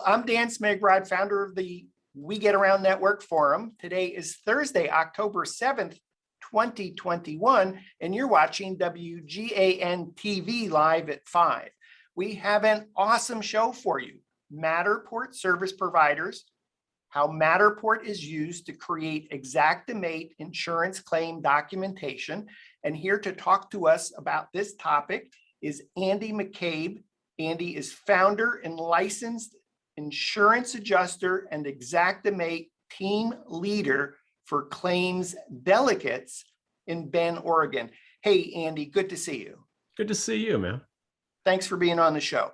I'm Dan Smigrod, founder of the We Get Around Network Forum. Today is Thursday, October 7th, 2021, and you're watching WGAN-TV live at 5. We have an awesome show for you. Matterport service providers, how Matterport is used to create Xactimate insurance claim documentation. And here to talk to us about this topic is Andy McCabe. Andy is founder and licensed insurance adjuster and Xactimate team leader for claims delegates in Bend, Oregon. Hey, Andy, good to see you. Good to see you, man. Thanks for being on the show.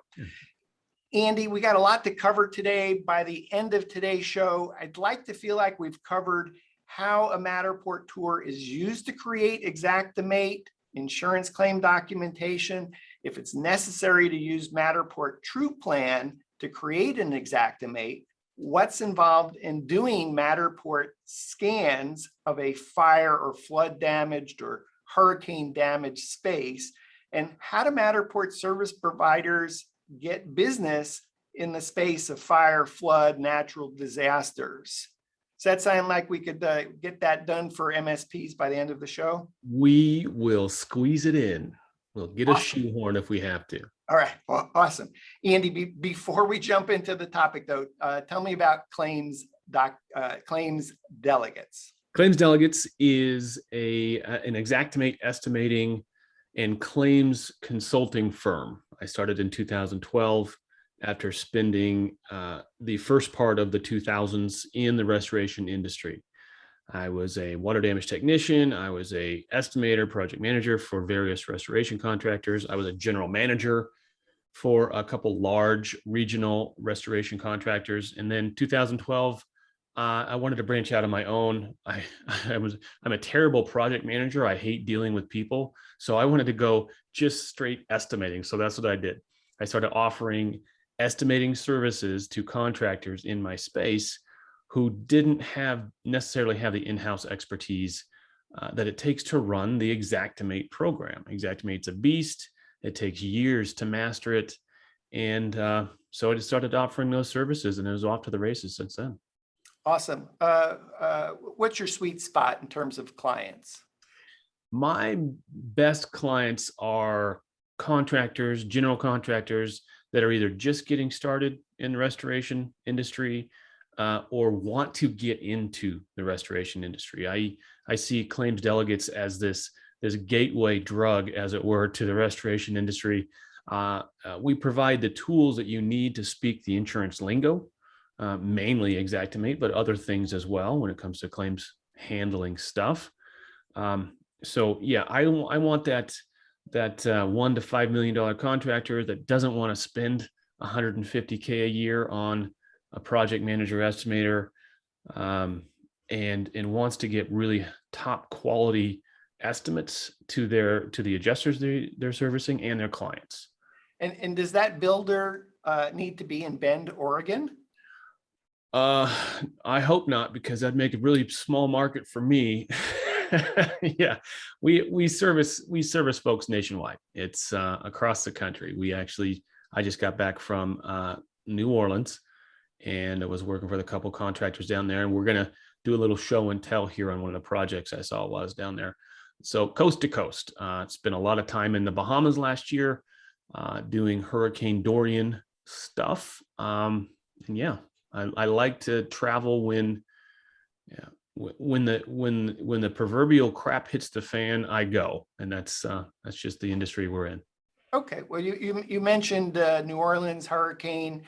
Andy, we got a lot to cover today. By the end of today's show, I'd like to feel like we've covered how a Matterport tour is used to create Xactimate insurance claim documentation, if it's necessary to use Matterport True Plan to create an Xactimate, what's involved in doing Matterport scans of a fire or flood damaged or hurricane damaged space, and how do Matterport service providers get business in the space of fire, flood, natural disasters. Does that sound like we could get that done for MSPs by the end of the show? We will squeeze it in. We'll get a shoehorn if we have to. All right, well, awesome. Andy, before we jump into the topic though, tell me about claims delegates. Claims delegates is an Xactimate estimating and claims consulting firm. I started in 2012 after spending the first part of the 2000s in the restoration industry. I was a water damage technician. I was a estimator, project manager for various restoration contractors. I was a general manager for a couple large regional restoration contractors. And then 2012, I wanted to branch out on my own. I'm a terrible project manager. I hate dealing with people. So I wanted to go just straight estimating. So that's what I did. I started offering estimating services to contractors in my space who didn't necessarily have the in-house expertise that it takes to run the Xactimate program. Xactimate's a beast. It takes years to master it. And so I just started offering those services, and it was off to the races since then. Awesome. What's your sweet spot in terms of clients? My best clients are contractors, general contractors that are either just getting started in the restoration industry or want to get into the restoration industry. I see claims delegates as this gateway drug, as it were, to the restoration industry. We provide the tools that you need to speak the insurance lingo, mainly Xactimate, but other things as well when it comes to claims handling stuff. So yeah, I want that $1 to $5 million contractor that doesn't want to spend $150K a year on a project manager estimator, and wants to get really top quality estimates to the adjusters they're servicing and their clients. And does that builder need to be in Bend, Oregon? I hope not, because that'd make a really small market for me. Yeah, we service folks nationwide. It's across the country. I just got back from New Orleans, and I was working for the couple contractors down there, and we're gonna do a little show and tell here on one of the projects I saw while I was down there. So coast to coast. Spent a lot of time in the Bahamas last year, doing Hurricane Dorian stuff. And yeah, I like to travel when the proverbial crap hits the fan, I go, and that's just the industry we're in. Okay, well, you mentioned New Orleans hurricane.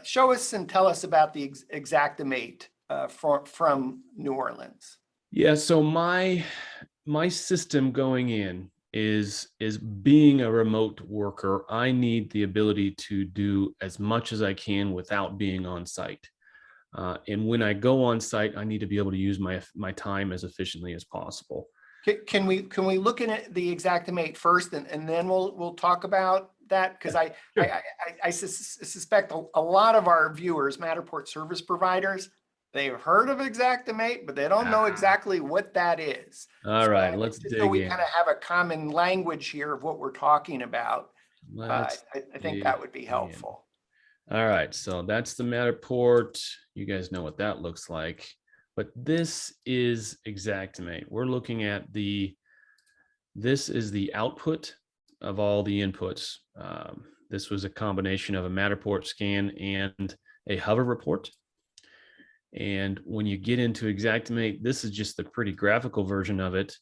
Show us and tell us about the Xactimate from New Orleans. Yeah, so my system going in is being a remote worker. I need the ability to do as much as I can without being on site. And when I go on site, I need to be able to use my time as efficiently as possible. Can we look at the Xactimate first, and then we'll talk about that? Because I suspect a lot of our viewers, Matterport service providers, they've heard of Xactimate, but they don't know exactly what that is. All right, let's dig in. So we kind of have a common language here of what we're talking about. let's I think dig that would be in. helpful. All right, so that's the Matterport. You guys know what that looks like. But this is Xactimate. We're looking at this is the output of all the inputs. This was a combination of a Matterport scan and a hover report. And when you get into Xactimate, this is just the pretty graphical version of it,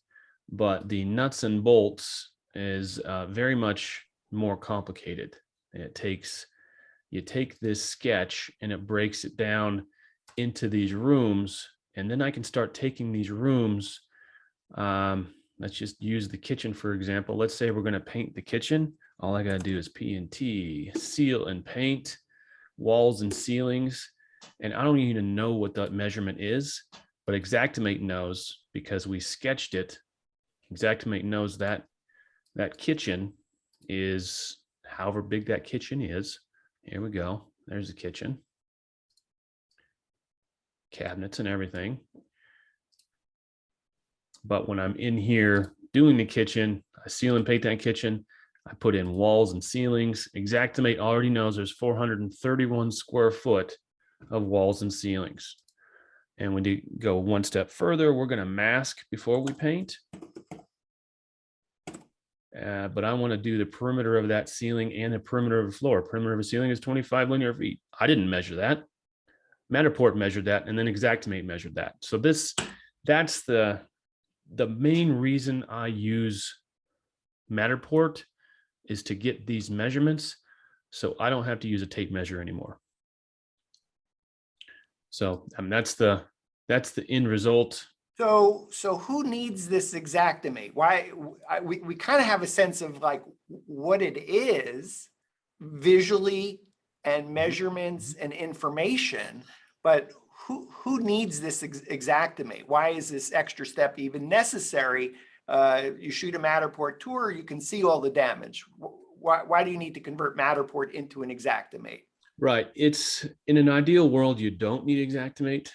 but the nuts and bolts is very much more complicated. You take this sketch and it breaks it down into these rooms, and then I can start taking these rooms. Let's just use the kitchen, for example. Let's say we're going to paint the kitchen. All I got to do is P&T, seal and paint, walls and ceilings. And I don't even know what that measurement is, but Xactimate knows because we sketched it. Xactimate knows that that kitchen is however big that kitchen is. Here we go. There's the kitchen. Cabinets and everything. But when I'm in here doing the kitchen, I seal and paint that kitchen. I put in walls and ceilings. Xactimate already knows there's 431 square foot of walls and ceilings. And when you go one step further, we're going to mask before we paint. But I want to do the perimeter of that ceiling and the perimeter of the floor. Perimeter of a ceiling is 25 linear feet. I didn't measure that. Matterport measured that, and then Xactimate measured that. So that's the main reason I use Matterport is to get these measurements, so I don't have to use a tape measure anymore. So that's the end result. So who needs this Xactimate? Why we kind of have a sense of like what it is visually and measurements and information, but who needs this Xactimate? Why is this extra step even necessary? You shoot a Matterport tour, you can see all the damage. Why do you need to convert Matterport into an Xactimate? Right. It's in an ideal world, you don't need Xactimate,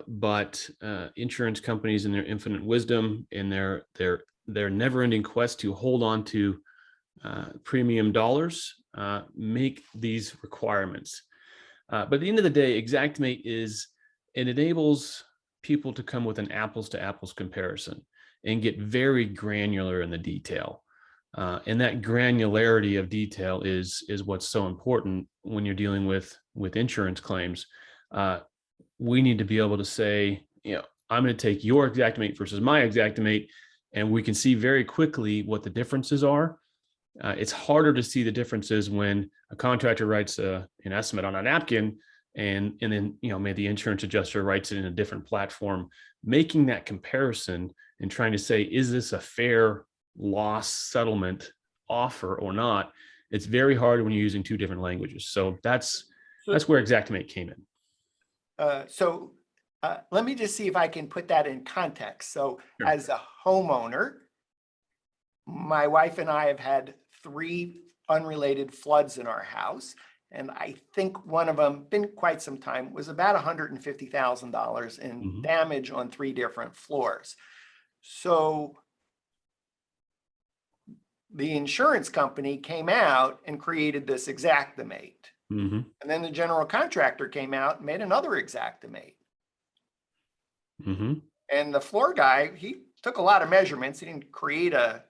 but insurance companies in their infinite wisdom and their never-ending quest to hold on to premium dollars make these requirements. But at the end of the day, Xactimate it enables people to come with an apples to apples comparison and get very granular in the detail. And that granularity of detail is what's so important when you're dealing with insurance claims. We need to be able to say, I'm going to take your Xactimate versus my Xactimate, and we can see very quickly what the differences are. It's harder to see the differences when a contractor writes an estimate on a napkin, and then maybe the insurance adjuster writes it in a different platform. Making that comparison and trying to say, is this a fair loss settlement offer or not? It's very hard when you're using two different languages. So that's where Xactimate came in. Let me just see if I can put that in context. So Sure. As a homeowner, my wife and I have had 3 unrelated floods in our house. And I think one of them, been quite some time, was about $150,000 in damage on 3 different floors. So the insurance company came out and created this Xactimate. And then the general contractor came out and made another Xactimate. And the floor guy, he took a lot of measurements. He didn't create an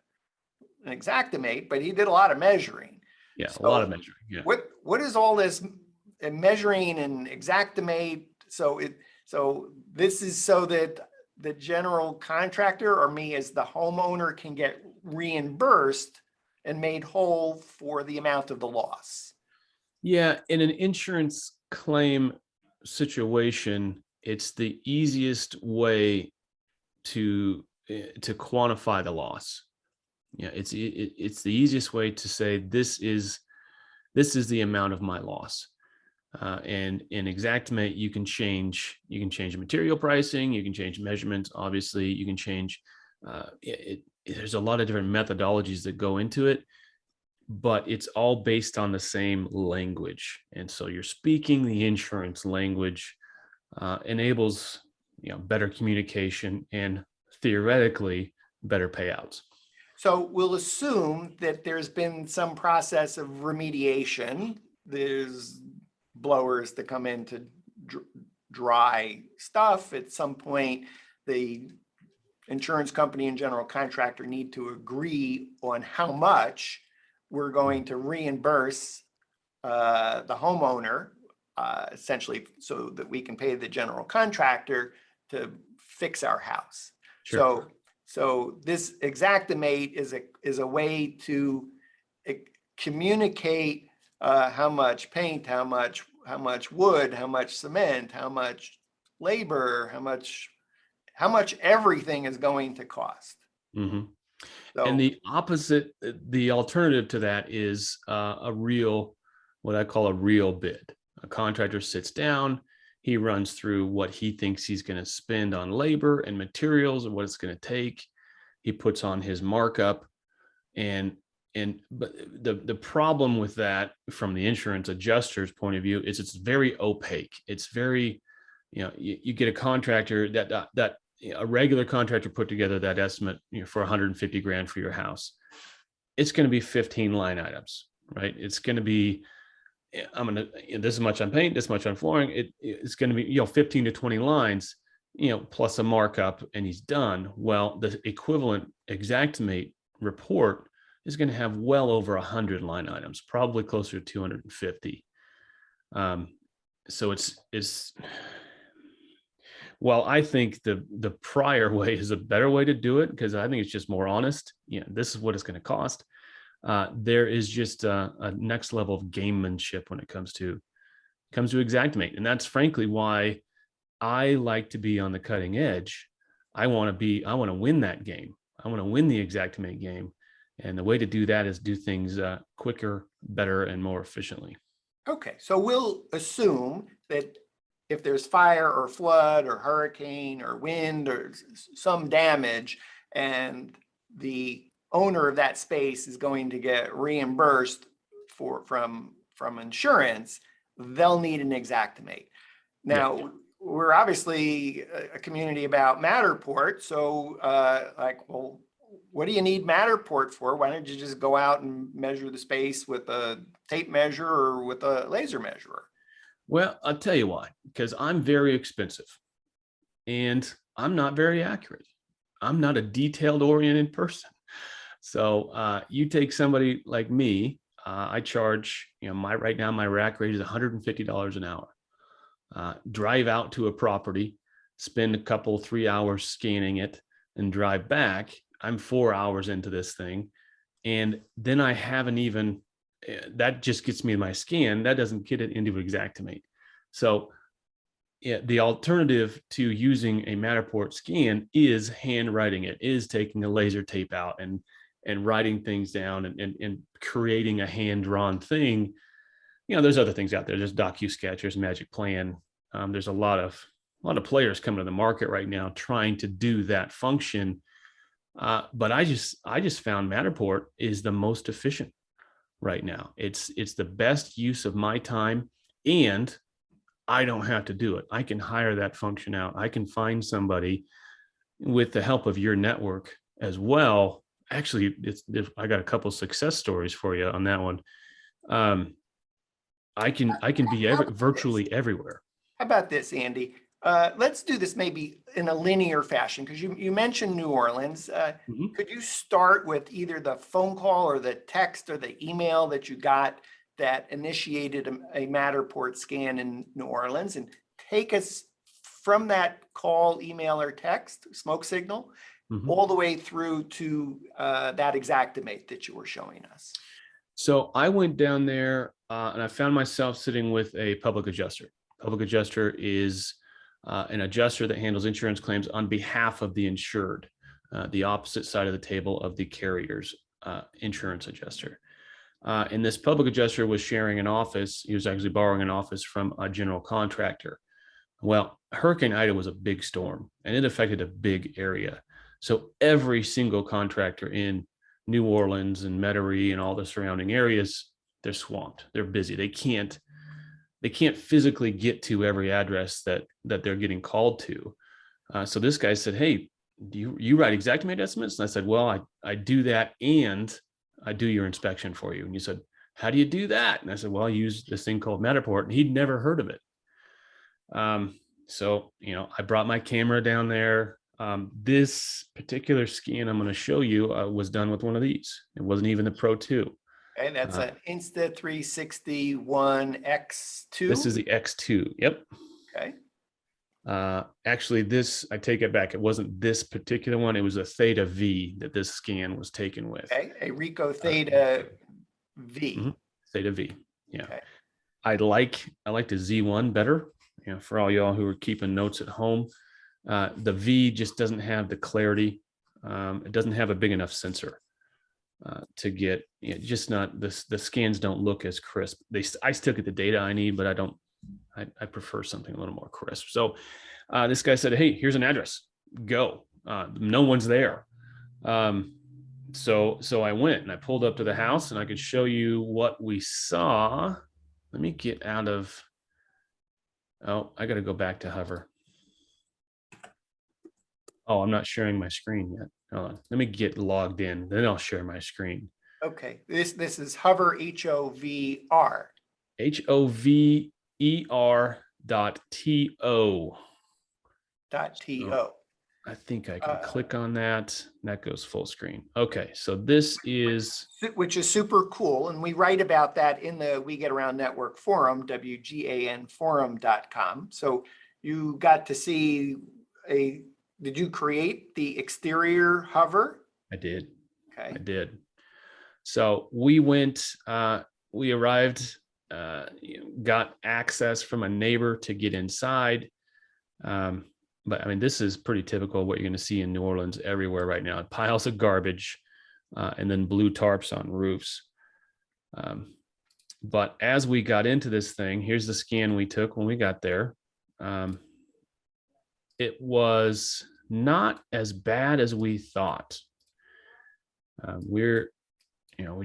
Xactimate, but he did a lot of measuring. Yeah, So a lot of measuring. Yeah. What is all this measuring and Xactimate? So this is so that the general contractor or me as the homeowner can get reimbursed and made whole for the amount of the loss. Yeah, in an insurance claim situation, it's the easiest way to quantify the loss. Yeah, it's the easiest way to say this is the amount of my loss. And in Xactimate, you can change material pricing, you can change measurements. Obviously, you can change. There's a lot of different methodologies that go into it, but it's all based on the same language. And so you're speaking the insurance language, enables better communication and theoretically better payouts. So we'll assume that there's been some process of remediation. There's blowers that come in to dry stuff. At some point, the insurance company and general contractor need to agree on how much we're going to reimburse the homeowner, essentially, so that we can pay the general contractor to fix our house. Sure. So this Xactimate is a way to communicate how much paint, how much wood, how much cement, how much labor, how much everything is going to cost. Mm-hmm. So, And the alternative to that is what I call a real bid. A contractor sits down, he runs through what he thinks he's going to spend on labor and materials and what it's going to take. He puts on his markup, but the problem with that from the insurance adjuster's point of view is it's very opaque. It's very, you get a contractor that a regular contractor put together that estimate, for 150 grand for your house. It's going to be 15 line items, right? It's going to be, this much on paint, this much on flooring. It's going to be, 15 to 20 lines, plus a markup, and he's done. Well, the equivalent Xactimate report is going to have well over 100 line items, probably closer to 250. So it's well, I think the prior way is a better way to do it, because I think it's just more honest. This is what it's going to cost. There is just a next level of gamemanship when it comes to Xactimate, and that's frankly why I like to be on the cutting edge. I want to win that game. I want to win the Xactimate game, and the way to do that is do things quicker, better, and more efficiently. Okay, so we'll assume that if there's fire or flood or hurricane or wind or some damage, and the owner of that space is going to get reimbursed from insurance, they'll need an Xactimate. Now, yeah. We're obviously a community about Matterport, so well, what do you need Matterport for? Why don't you just go out and measure the space with a tape measure or with a laser measurer? Well, I'll tell you why, because I'm very expensive and I'm not very accurate. I'm not a detailed oriented person. So you take somebody like me, I charge, right now my rack rate is $150 an hour. Drive out to a property, spend a couple, 3 hours scanning it, and drive back. I'm 4 hours into this thing. And then I haven't even, that just gets me my scan. That doesn't get it into Xactimate. So the alternative to using a Matterport scan is handwriting it, is taking a laser tape out and writing things down and creating a hand-drawn thing. There's other things out there. There's DocuSketch, there's Magic Plan. There's a lot of players coming to the market right now trying to do that function. But I just found Matterport is the most efficient right now. It's the best use of my time, and I don't have to do it. I can hire that function out. I can find somebody with the help of your network as well. Actually, I got a couple of success stories for you on that one. I can be virtually everywhere. How about this, Andy? Let's do this maybe in a linear fashion, because you mentioned New Orleans. Could you start with either the phone call or the text or the email that you got that initiated a Matterport scan in New Orleans, and take us from that call, email, or text, smoke signal, all the way through to that Xactimate that you were showing us? So I went down there and I found myself sitting with a public adjuster. Public adjuster is an adjuster that handles insurance claims on behalf of the insured, the opposite side of the table of the carrier's insurance adjuster. And this public adjuster was sharing an office. He was actually borrowing an office from a general contractor. Well, Hurricane Ida was a big storm and it affected a big area. So every single contractor in New Orleans and Metairie and all the surrounding areas, they're swamped. They're busy. They can't physically get to every address that they're getting called to. So this guy said, hey, do you write Xactimate estimates? And I said, well, I do that and I do your inspection for you. And you said, how do you do that? And I said, well, I use this thing called Matterport, and he'd never heard of it. So, I brought my camera down there. This particular scan I'm going to show you was done with one of these. It wasn't even the Pro 2. And that's an Insta360 One X2. This is the X2. Yep. Okay. Actually, I take it back. It wasn't this particular one. It was a Theta V that this scan was taken with. Okay. A Ricoh Theta V. Theta V. Yeah. Okay. I like the Z1 better. For all y'all who are keeping notes at home, the V just doesn't have the clarity. It doesn't have a big enough sensor to get, just not the scans don't look as crisp. I still get the data I need, but I prefer something a little more crisp. So this guy said, hey, here's an address, go. No one's there. So I went and I pulled up to the house, and I could show you what we saw. Let me get out of, I got to go back to Hover. Oh, I'm not sharing my screen yet. Hold on. Let me get logged in, then I'll share my screen. Okay. This is Hover, HOVR. HOVER.TO. .to. I think I can click on that. That goes full screen. Okay, so this is, which is super cool. And we write about that in the We Get Around Network forum, WGANforum.com. So you got to see did you create the exterior hover? I did. Okay. I did. So we went, we arrived, got access from a neighbor to get inside. But I mean, this is pretty typical of what you're going to see in New Orleans everywhere right now. Piles of garbage, and then blue tarps on roofs. But as we got into this thing, here's the scan we took when we got there. It was not as bad as we thought. We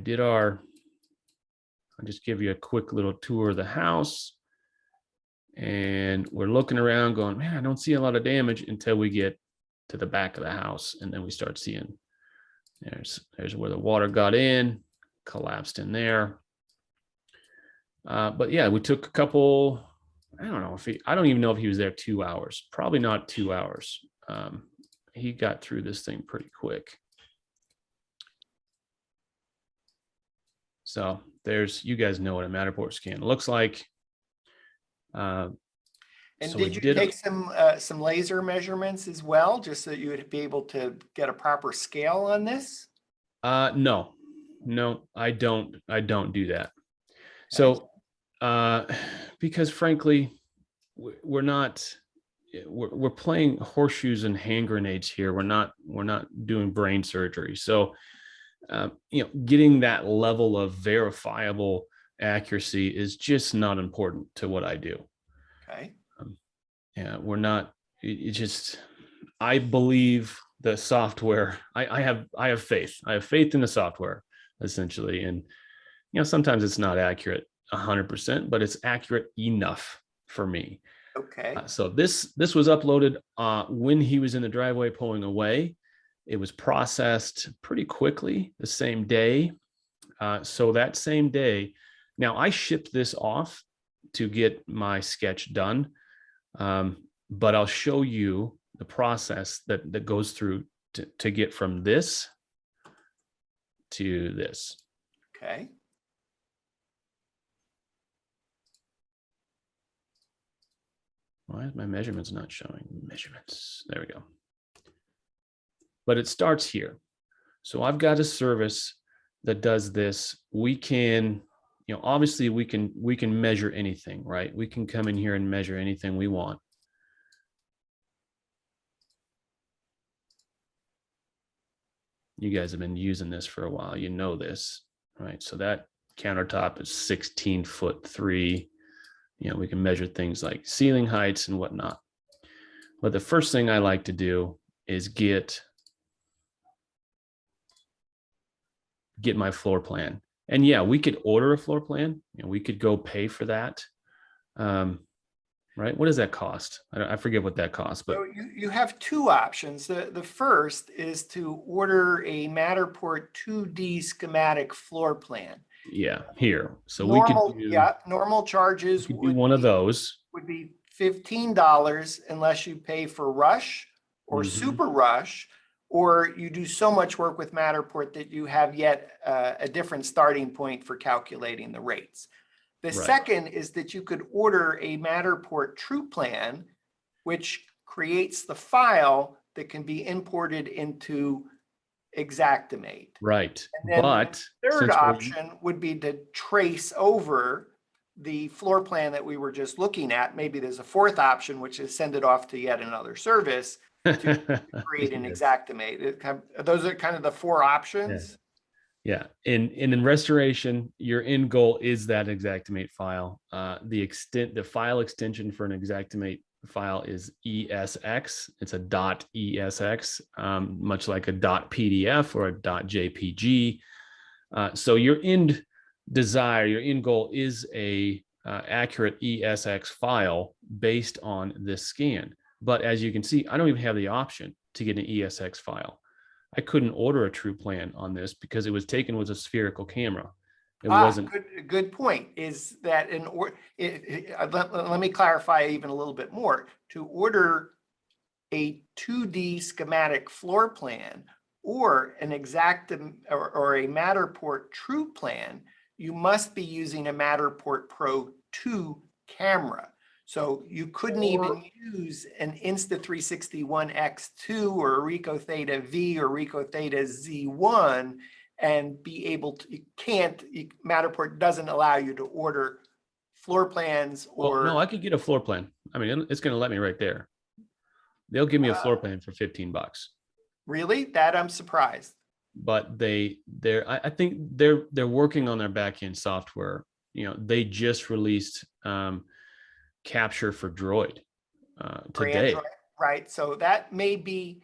did I'll just give you a quick little tour of the house. And we're looking around going, man, I don't see a lot of damage until we get to the back of the house. And then we start seeing there's where the water got in, collapsed in there. But yeah, we took a couple, I don't even know if he was there 2 hours, probably not 2 hours. He got through this thing pretty quick. So you guys know what a Matterport scan looks like. And so did you take some laser measurements as well, just so you would be able to get a proper scale on this? No, I don't do that. So, because frankly, we're playing horseshoes and hand grenades here. We're not doing brain surgery. So, getting that level of verifiable accuracy is just not important to what I do. Okay. We're not, I believe the software, I have faith. I have faith in the software, essentially. And, sometimes it's not accurate 100%, but it's accurate enough for me. Okay. So this was uploaded when he was in the driveway pulling away. It was processed pretty quickly the same day. So that same day, now I shipped this off to get my sketch done, but I'll show you the process that goes through to get from this to this. Okay. Why is my measurements not showing? Measurements. There we go. But it starts here. So I've got a service that does this. We can, obviously we can measure anything, right? We can come in here and measure anything we want. You guys have been using this for a while. You know this, right? So that countertop is 16'3". We can measure things like ceiling heights and whatnot. But the first thing I like to do is get my floor plan. And yeah, we could order a floor plan. We could go pay for that. right? What does that cost? I forget what that costs, but So you have two options. The first is to order a Matterport 2D schematic floor plan. yeah, here. So Normal, yeah, normal we charges could do one of those. would be $15 unless you pay for Rush or Mhm. Super Rush, or you do so much work with Matterport that you have yet a different starting point for calculating the rates. The Right. second is that you could order a Matterport True Plan, which creates the file that can be imported into Xactimate. Right. And then But the third since we're option would be to trace over the floor plan that we were just looking at. Maybe there's a fourth option, which is send it off to yet another service to create an yes. Xactimate. Those are kind of the four Yeah. options. Yeah. And in restoration, your end goal is that Xactimate file. The file extension for an Xactimate file is ESX. It's a .ESX, much like a .PDF or a .jpg. So your end desire, your end goal is a accurate ESX file based on this scan. But as you can see, I don't even have the option to get an ESX file. I couldn't order a true plan on this because it was taken with a spherical camera. It wasn't. Good point. Is that let me clarify even a little bit more. To order a 2D schematic floor plan or an or a Matterport True Plan, you must be using a Matterport Pro 2 camera. So you couldn't even use an Insta360 X2 or a Ricoh Theta V or Ricoh Theta Z1 and be able to, Matterport doesn't allow you to order floor plans Well, or. no, I could get a floor plan. I mean, it's going to let me right there. They'll give me a floor plan for $15. Really? That I'm surprised. But I think they're working on their backend software. They just released capture for Droid For today. Android, right? So that may be,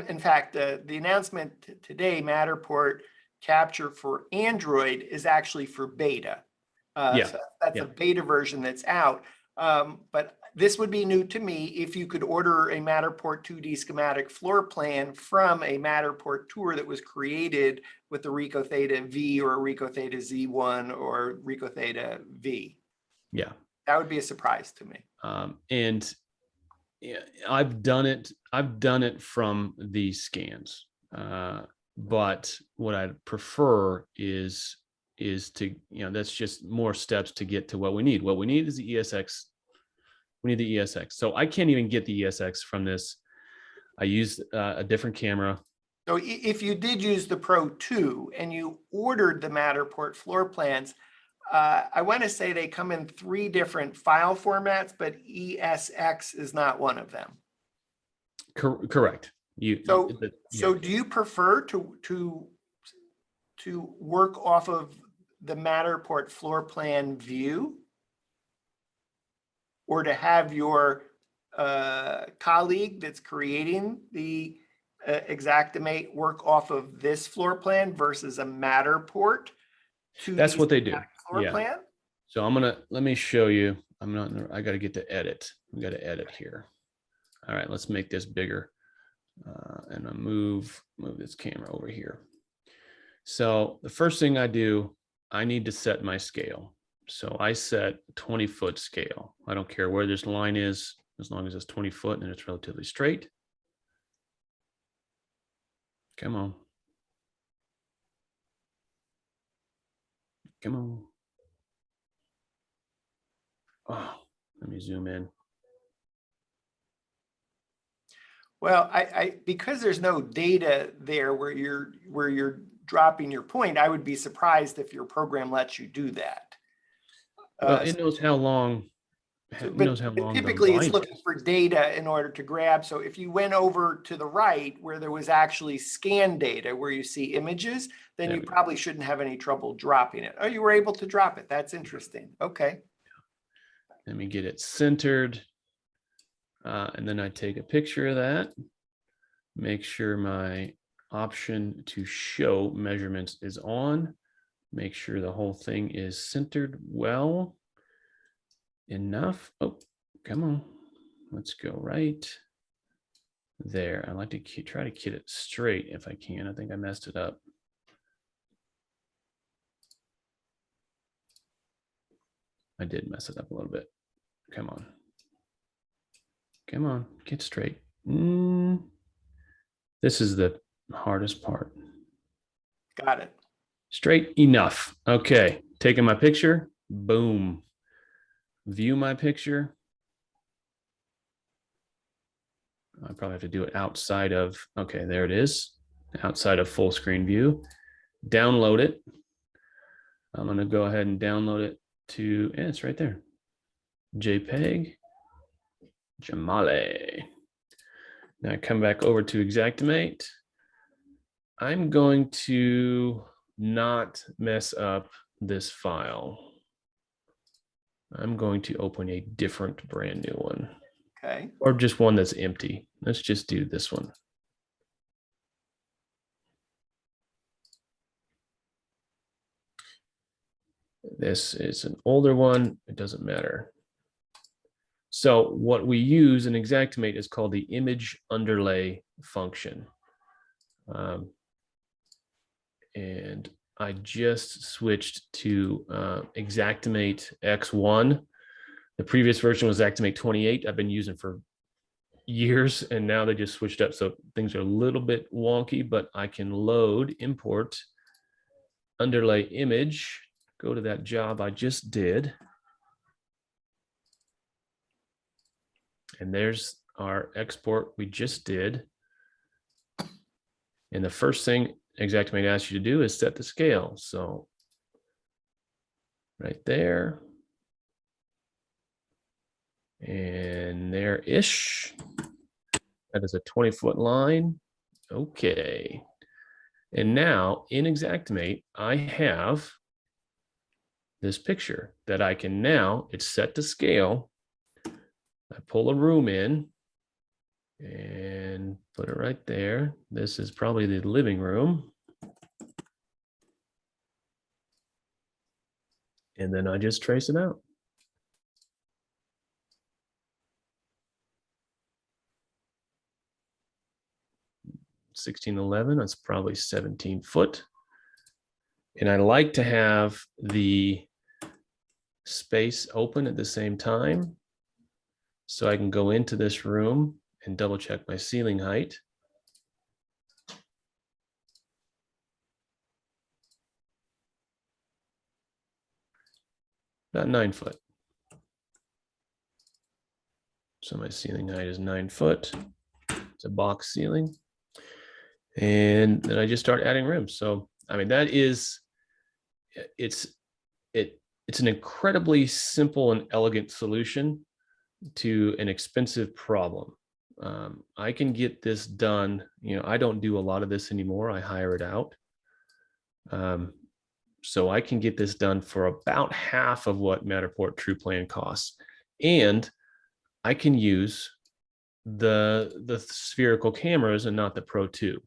in fact, the announcement today, Matterport capture for Android is actually for beta. Yeah. So that's a beta version that's out. But this would be new to me if you could order a Matterport 2D schematic floor plan from a Matterport tour that was created with the Ricoh Theta V or a Ricoh Theta Z1 or Ricoh Theta V. Yeah. That would be a surprise to me. And yeah, I've done it from these scans. But what I'd prefer is to, that's just more steps to get to what we need. What we need is the ESX. We need the ESX. So I can't even get the ESX from this. I used a different camera. So if you did use the Pro 2 and you ordered the Matterport floor plans, I want to say they come in 3 different file formats, but ESX is not one of them. Correct. So do you prefer to work off of the Matterport floor plan view, or to have your colleague that's creating the Xactimate work off of this floor plan versus a Matterport? That's what they do. Floor plan? So let me show you. I got to get to edit. We got to edit here. All right, let's make this bigger. And I move this camera over here. So the first thing I do, I need to set my scale. So I set 20-foot scale. I don't care where this line is, as long as it's 20 foot and it's relatively straight. Come on. Come on. Oh, let me zoom in. Well, because there's no data there where you're dropping your point, I would be surprised if your program lets you do that. Well, it knows how long. It knows how long. Typically, it's looking for data in order to grab. So if you went over to the right where there was actually scan data, where you see images, then you probably shouldn't have any trouble dropping it. Oh, you were able to drop it. That's interesting. Okay. Let me get it centered. And then I take a picture of that, make sure my option to show measurements is on, make sure the whole thing is centered well enough. Oh, Come on. Let's go right there. I like to try to get it straight if I can. I think I messed it up. I did mess it up a little bit. Come on. Come on, get straight. This is the hardest part. Got it. Straight enough. Okay, taking my picture. Boom. View my picture. I probably have to do it outside of, okay, there it is. Outside of full screen view. Download it. I'm going to go ahead and download it to, yeah, it's right there. JPEG. Jamale. Now I come back over to Xactimate. I'm going to not mess up this file. I'm going to open a different brand new one. Okay. Or just one that's empty. Let's just do this one. This is an older one. It doesn't matter. So what we use in Xactimate is called the image underlay function. And I just switched to Xactimate X1. The previous version was Xactimate 28. I've been using for years, and now they just switched up. So things are a little bit wonky, but I can load, import, underlay image, go to that job I just did. And there's our export we just did. And the first thing Xactimate asks you to do is set the scale. So right there. And there-ish. That is a 20-foot line. Okay. And now in Xactimate, I have this picture that I can now, it's set to scale. I pull a room in and put it right there. This is probably the living room. And then I just trace it out. (1611), that's probably 17 foot. And I like to have the space open at the same time, so I can go into this room and double check my ceiling height. About 9 foot. So my ceiling height is 9 foot. It's a box ceiling. And then I just start adding rooms. So, I mean, that is, it's an incredibly simple and elegant solution to an expensive problem. I can get this done. You know, I don't do a lot of this anymore. I hire it out. So I can get this done for about half of what Matterport True Plan costs. And I can use the spherical cameras and not the Pro 2.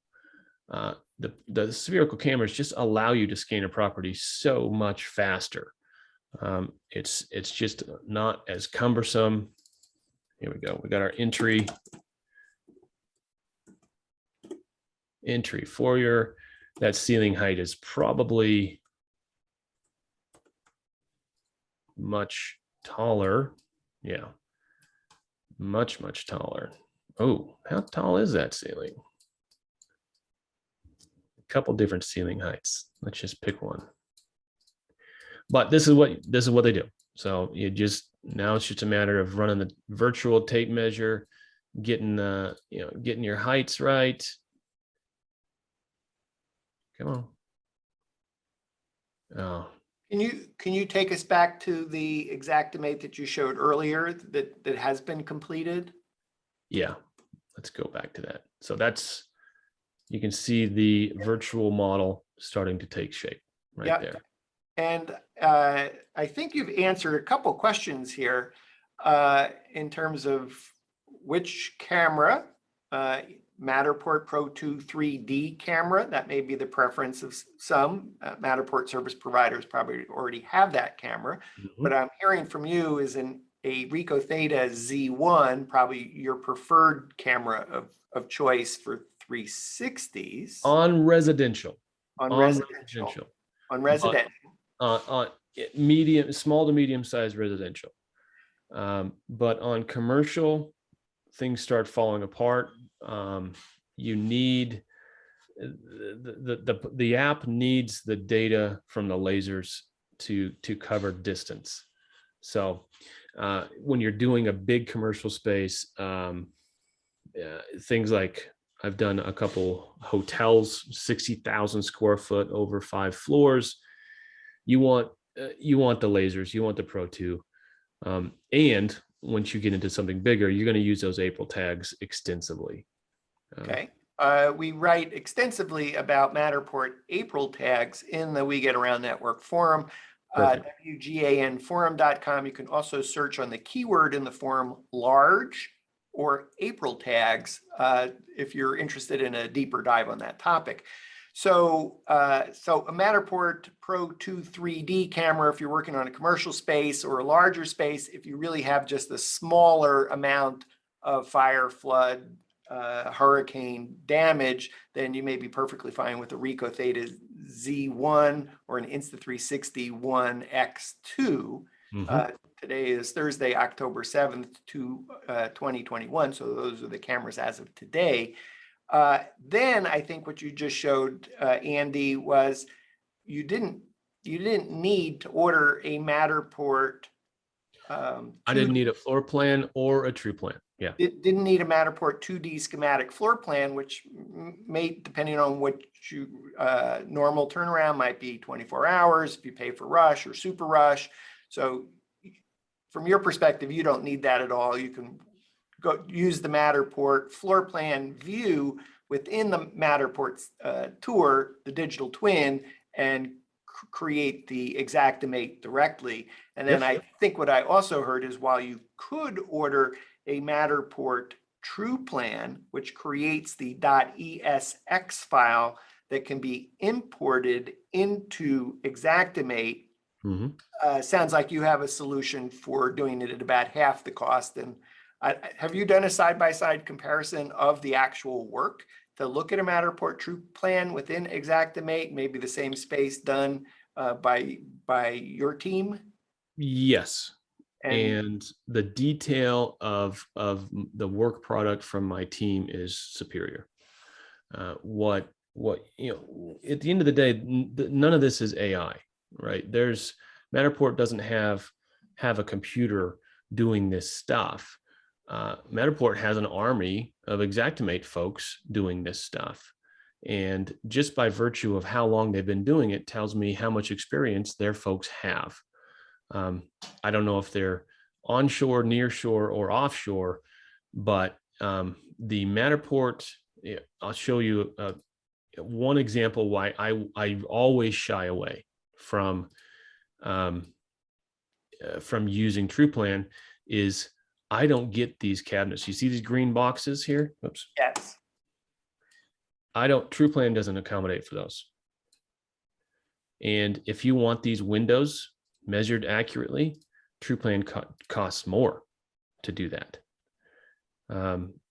The spherical cameras just allow you to scan a property so much faster. It's just not as cumbersome. Here we go. We got our entry foyer. That ceiling height is probably much taller. Yeah, much taller. Oh, how tall is that ceiling? A couple different ceiling heights. Let's just pick one. But this is what they do. So you just, now it's just a matter of running the virtual tape measure, getting your heights right. Come on. Oh. Can you take us back to the Xactimate that you showed earlier that has been completed? Yeah, let's go back to that. So that's, you can see the virtual model starting to take shape right there. And I think you've answered a couple questions here in terms of which camera, Matterport Pro 2 3D camera, that may be the preference of some. Matterport service providers probably already have that camera. But I'm hearing from you is a a Ricoh Theta Z1, probably your preferred camera of choice for 360s On residential. on On residential. residential. On But residential. on medium, small to medium sized residential. But on commercial, things start falling apart. You need the app needs the data from the lasers to cover distance. So when you're doing a big commercial space, things like I've done a couple hotels, 60,000 square foot over 5 floors. You want the lasers, you want the Pro 2. And once you get into something bigger, you're going to use those April tags extensively. Okay. We write extensively about Matterport April tags in the We Get Around Network forum, WGANforum.com. You can also search on the keyword in the forum, large or April tags, if you're interested in a deeper dive on that topic. So a Matterport Pro 2 3D camera, if you're working on a commercial space or a larger space, if you really have just a smaller amount of fire, flood, hurricane damage, then you may be perfectly fine with the Ricoh Theta Z1 or an Insta360 One X2. Today is Thursday, October 7th, 2021. So those are the cameras as of today. Then I think what you just showed, Andy, was you didn't need to order a Matterport. I didn't need a floor plan or a true plan. Yeah. It didn't need a Matterport 2D schematic floor plan, which may, depending on what you normal turnaround might be 24 hours if you pay for rush or super rush. So from your perspective, you don't need that at all. You can go use the Matterport floor plan view within the Matterport tour, the digital twin, and create the Xactimate directly. And then I think what I also heard is while you could order a Matterport True Plan, which creates the .esx file that can be imported into Xactimate, sounds like you have a solution for doing it at about half the cost. And have you done a side-by-side comparison of the actual work to look at a Matterport True Plan within Xactimate, maybe the same space done by your team? Yes. And the detail of the work product from my team is superior. What you know, at the end of the day, none of this is AI, right? Matterport doesn't have a computer doing this stuff. Matterport has an army of Xactimate folks doing this stuff. And just by virtue of how long they've been doing it tells me how much experience their folks have. I don't know if they're onshore, nearshore, or offshore, but the Matterport, I'll show you one example why I always shy away from using TruePlan is I don't get these cabinets. You see these green boxes here? Oops. Yes. TruePlan doesn't accommodate for those. And if you want these windows measured accurately, TruePlan costs more to do that.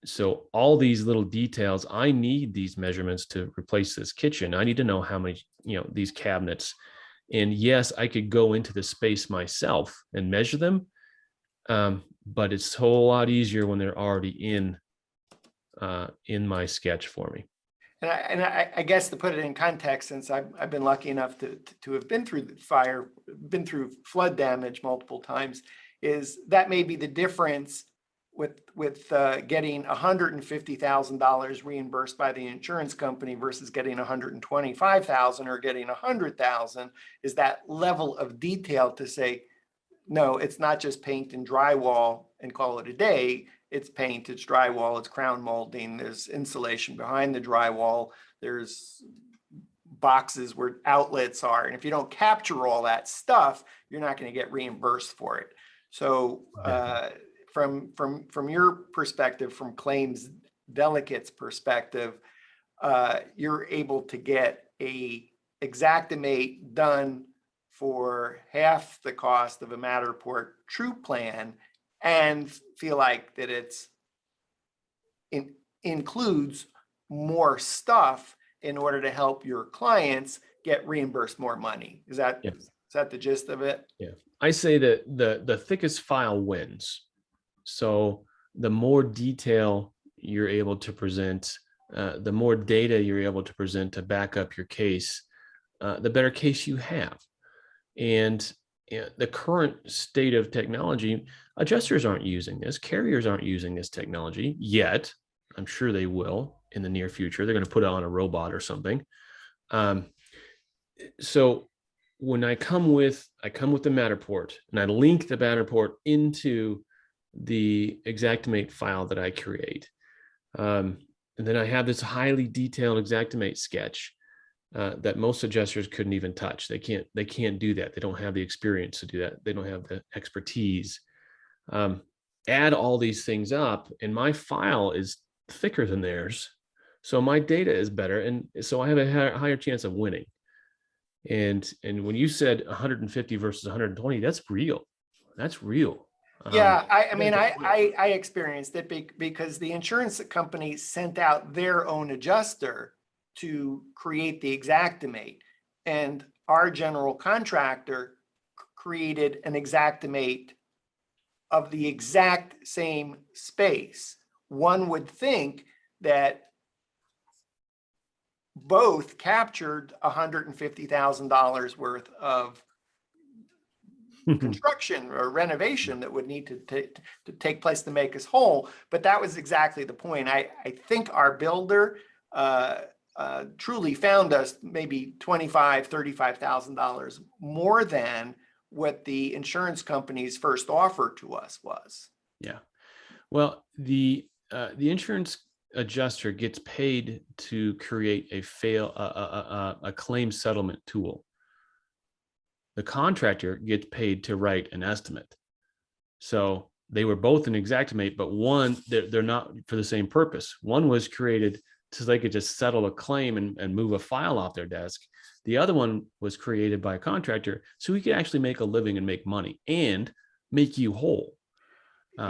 So all these little details, I need these measurements to replace this kitchen. I need to know how many, these cabinets. And yes, I could go into the space myself and measure them, but it's a whole lot easier when they're already in my sketch for me. And I guess to put it in context, since I've been lucky enough to have been through the fire, been through flood damage multiple times, is that may be the difference with getting $150,000 reimbursed by the insurance company versus getting $125,000 or getting $100,000, is that level of detail to say, no, it's not just paint and drywall and call it a day. It's paint, it's drywall, it's crown molding, there's insulation behind the drywall, there's boxes where outlets are. And if you don't capture all that stuff, you're not going to get reimbursed for it. So from your perspective, from claims delegate's perspective, you're able to get a Xactimate done for half the cost of a Matterport True Plan and feel like that includes more stuff in order to help your clients get reimbursed more money. Is that the gist of it? Yeah. I say that the thickest file wins. So the more detail you're able to present, the more data you're able to present to back up your case, the better case you have. And the current state of technology, adjusters aren't using this, carriers aren't using this technology yet. I'm sure they will in the near future. They're going to put it on a robot or something. So when I come with the Matterport, and I link the Matterport into the Xactimate file that I create. And then I have this highly detailed Xactimate sketch that most adjusters couldn't even touch. They can't do that. They don't have the experience to do that. They don't have the expertise. Add all these things up, and my file is thicker than theirs. So my data is better. And so I have a higher chance of winning. And when you said 150 versus 120, that's real. That's real. Yeah, I experienced it because the insurance company sent out their own adjuster to create the Xactimate, and our general contractor created an Xactimate of the exact same space. One would think that both captured $150,000 worth of construction or renovation that would need to take place to make us whole. But that was exactly the point. I think our builder truly found us maybe $25,000, $35,000 more than what the insurance company's first offer to us was. Yeah. Well, the insurance adjuster gets paid to create a claim settlement tool. The contractor gets paid to write an estimate. So they were both in Xactimate, but one, they're not for the same purpose. One was created so they could just settle a claim and move a file off their desk. The other one was created by a contractor so he could actually make a living and make money and make you whole.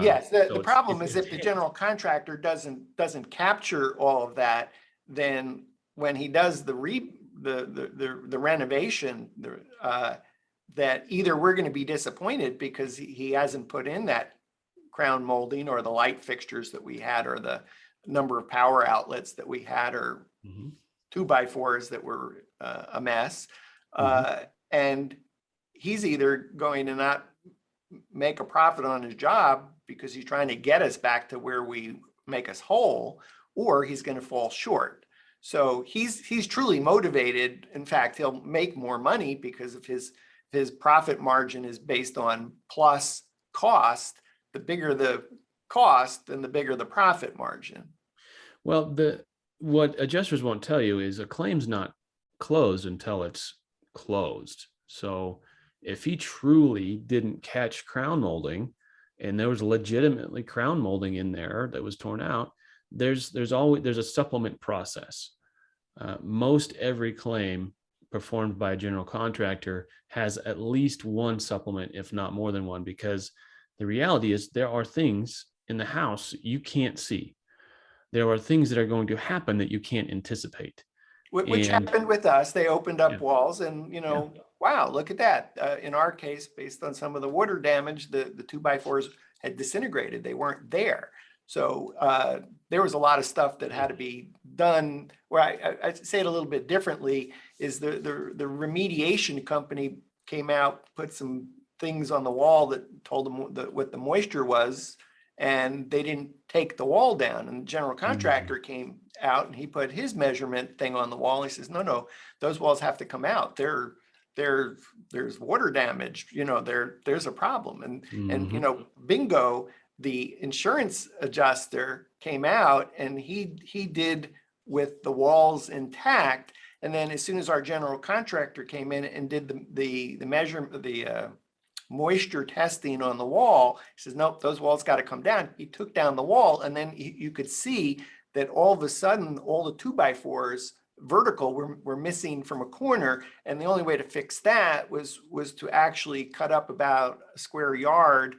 Yes, the problem is if the general contractor doesn't capture all of that, then when he does the renovation, that either we're going to be disappointed because he hasn't put in that crown molding or the light fixtures that we had or the number of power outlets that we had or 2x4s that were a mess. And he's either going to not make a profit on his job because he's trying to get us back to where we make us whole, or he's going to fall short. So he's truly motivated. In fact, he'll make more money because of his profit margin is based on plus cost. The bigger the cost, then the bigger the profit margin. Well, what adjusters won't tell you is a claim's not closed until it's closed. So if he truly didn't catch crown molding and there was legitimately crown molding in there that was torn out, there's a supplement process. Most every claim performed by a general contractor has at least one supplement, if not more than one, because the reality is there are things in the house you can't see. There are things that are going to happen that you can't anticipate. Which happened with us. They opened up walls and, wow, look at that. In our case, based on some of the water damage, the 2x4s had disintegrated. They weren't there. So there was a lot of stuff that had to be done. Where I say it a little bit differently is the remediation company came out, put some things on the wall that told them what the moisture was, and they didn't take the wall down. And the general contractor came out and he put his measurement thing on the wall. He says, no, those walls have to come out. There's water damage. There's a problem. And bingo, the insurance adjuster came out and he did with the walls intact. And then as soon as our general contractor came in and did the measurement, the moisture testing on the wall, he says, nope, those walls got to come down. He took down the wall, and then you could see that all of a sudden, all the 2x4s vertical were missing from a corner. And the only way to fix that was to actually cut up about a square yard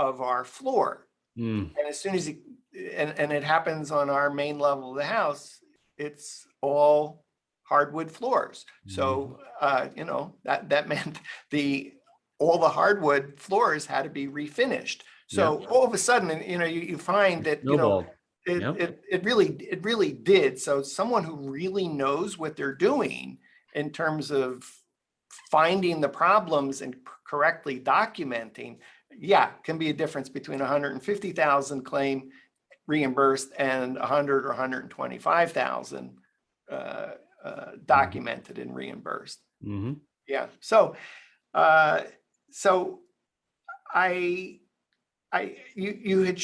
of our floor. Mm. And as soon as and it happens on our main level of the house, it's all hardwood floors. So, you know, that meant all the hardwood floors had to be refinished. So all of a sudden, you know, you find that, you know, Snowballed. Yep. it really did. So someone who really knows what they're doing in terms of finding the problems and correctly documenting, yeah, can be a difference between 150,000 claim reimbursed and 100 or 125,000 documented and reimbursed. Mm-hmm. Yeah. So, so you had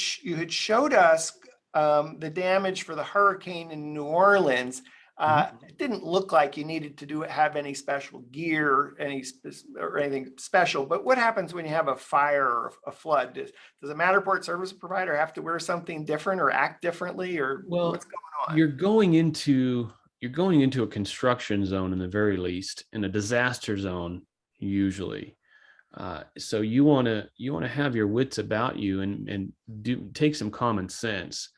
showed us the damage for the hurricane in New Orleans. It didn't look like you needed to have any special gear, or anything special. But what happens when you have a fire or a flood? Does a Matterport service provider have to wear something different or act differently, or Well, what's going on? you're going into a construction zone in the very least, in a disaster zone usually. So you want to have your wits about you and take some common sense.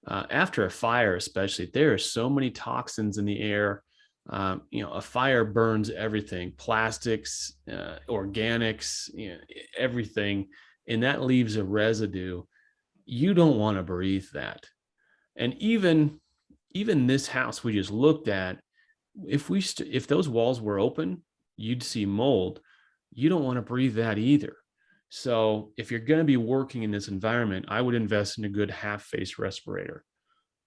After a fire, especially, there are so many toxins in the air. You know, a fire burns everything, plastics, organics, you know, everything, and that leaves a residue. You don't want to breathe that. And even this house we just looked at, if those walls were open, you'd see mold. You don't want to breathe that either. So if you're going to be working in this environment, I would invest in a good half face respirator.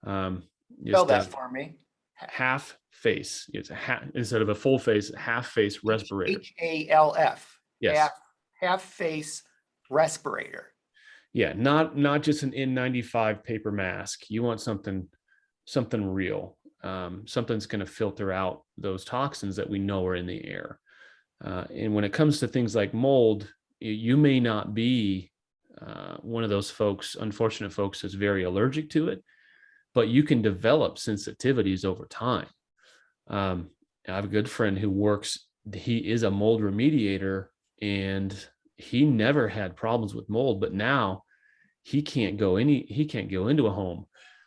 Spell that for me. Half face. It's instead of a full face, half face respirator. HALF. Yes. Half face respirator. Yeah, not just an N95 paper mask. You want something real. Something's going to filter out those toxins that we know are in the air. And when it comes to things like mold, you may not be one of those unfortunate folks that's very allergic to it, but you can develop sensitivities over time. I have a good friend who he is a mold remediator, and he never had problems with mold, but now he can't go into a home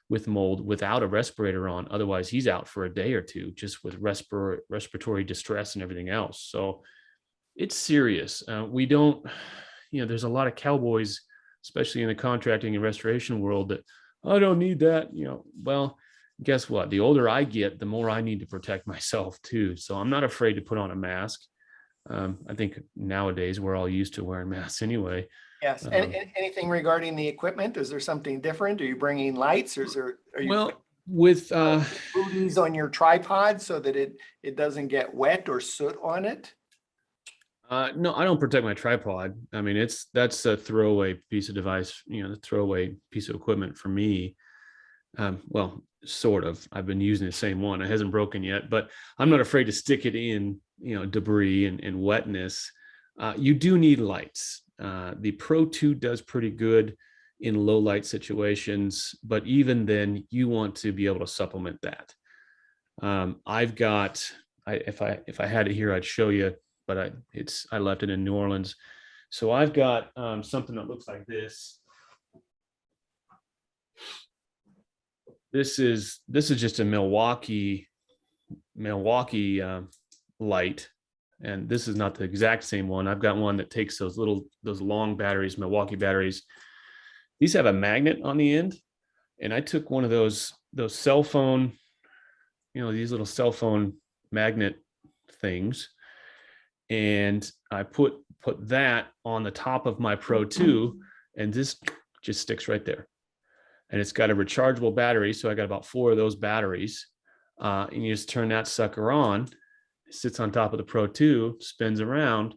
with mold without a respirator on. Otherwise, he's out for a day or two just with respiratory distress and everything else. So it's serious. We don't, you know, there's a lot of cowboys, especially in the contracting and restoration world, that I don't need that. You know, well, guess what? The older I get, the more I need to protect myself too. So I'm not afraid to put on a mask. I think nowadays we're all used to wearing masks anyway. Yes. And anything regarding the equipment? Is there something different? Are you bringing lights, or are you with booties on your tripod so that it doesn't get wet or soot on it? No, I don't protect my tripod. I mean, that's a throwaway piece of device, you know, the throwaway piece of equipment for me. Well, sort of. I've been using the same one. It hasn't broken yet, but I'm not afraid to stick it in, you know, debris and wetness. You do need lights. The Pro 2 does pretty good in low light situations, but even then, you want to be able to supplement that. If I had it here, I'd show you, but I left it in New Orleans. So I've got something that looks like this. This is just a Milwaukee light, and this is not the exact same one. I've got one that takes those long batteries, Milwaukee batteries. These have a magnet on the end, and I took one of those cell phone, you know, these little cell phone magnet things, and I put that on the top of my Pro 2, and this just sticks right there. And it's got a rechargeable battery, so I got about 4 of those batteries. And you just turn that sucker on. It sits on top of the Pro 2, spins around.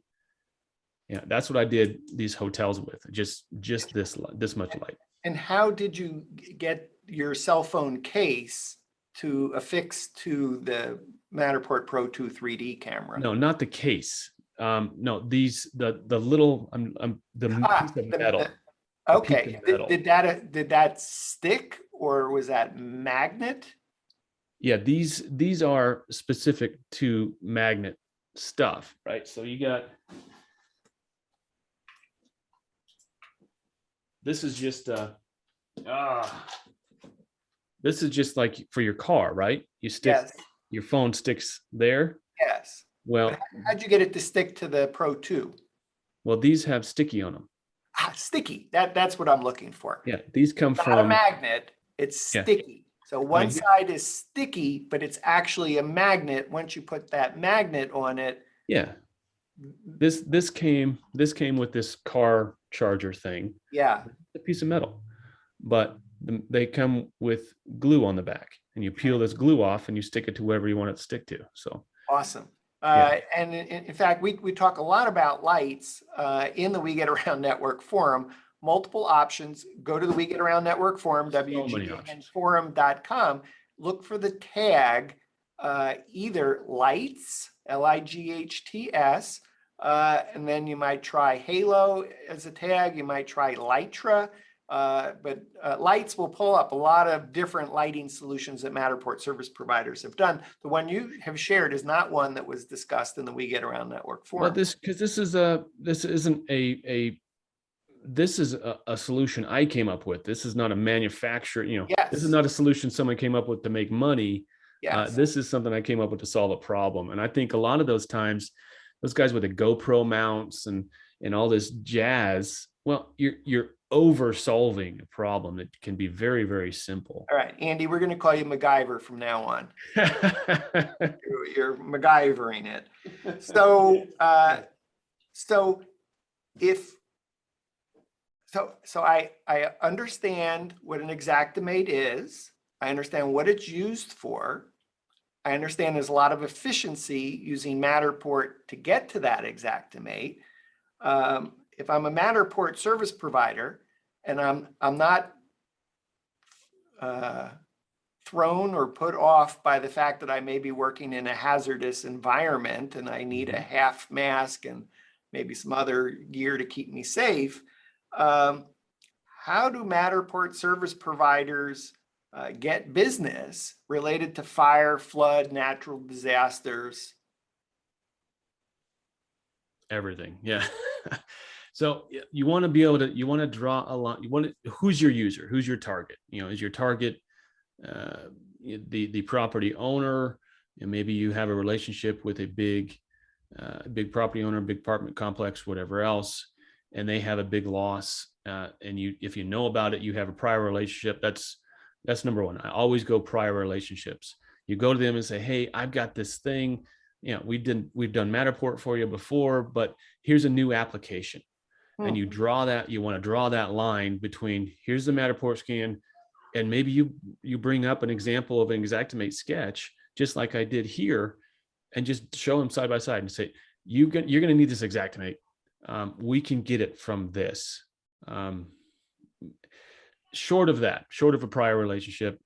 Yeah, that's what I did these hotels with. Just this much light. And how did you get your cell phone case to affix to the Matterport Pro 2 3D camera? No, not the case. No, the little the piece of metal. Okay. Did that stick, or was that magnet? Yeah, these are specific to magnet stuff, right? So you got this is just this is just like for your car, right? You stick Yes, your phone sticks there. yes. Well, But how'd you get it to stick to the Pro 2? well, these have sticky on them. Ah, sticky. That's what I'm looking for. Yeah, these come Not a from magnet, it's yeah. sticky. So one Right. side is sticky, but it's actually a magnet. Once you put that magnet on it, Yeah. This came with this car charger thing, yeah. a piece of metal, but they come with glue on the back, and you peel this glue off and you stick it to wherever you want it to stick to. So Awesome. yeah, And in fact, we talk a lot about lights in the We Get Around Network forum. Multiple options. Go to the We Get Around Network forum, many options. WGAN-forum.com. Look for the tag either lights, LIGHTS, and then you might try Halo as a tag. You might try Litra. But lights will pull up a lot of different lighting solutions that Matterport service providers have done. The one you have shared is not one that was discussed in the We Get Around Network forum. well, this is a solution I came up with. This is not a manufacturer. This is Yes, not a solution someone came up with to make money. yes. This is something I came up with to solve a problem. And I think a lot of those times, those guys with the GoPro mounts and all this jazz, well, you're over solving a problem that can be very, very simple. All right, Andy, we're going to call you MacGyver from now on. You're MacGyvering it. So, I understand what an Xactimate is. I understand what it's used for. I understand there's a lot of efficiency using Matterport to get to that Xactimate. If I'm a Matterport service provider and I'm not thrown or put off by the fact that I may be working in a hazardous environment and I need a half mask and maybe some other gear to keep me safe, how do Matterport service providers get business related to fire, flood, natural disasters? Everything. Yeah. So you want to be able to, you want to draw a line. Who's your user? Who's your target? Is your target the property owner? And maybe you have a relationship with a big property owner, big apartment complex, whatever else, and they have a big loss. And if you know about it, you have a prior relationship. That's number one. I always go prior relationships. You go to them and say, hey, I've got this thing. We've done Matterport for you before, but here's a new application. And you want to draw that line between here's the Matterport scan, and maybe you bring up an example of an Xactimate sketch, just like I did here, and just show them side by side and say, you're going to need this Xactimate. We can get it from this. Short of a prior relationship,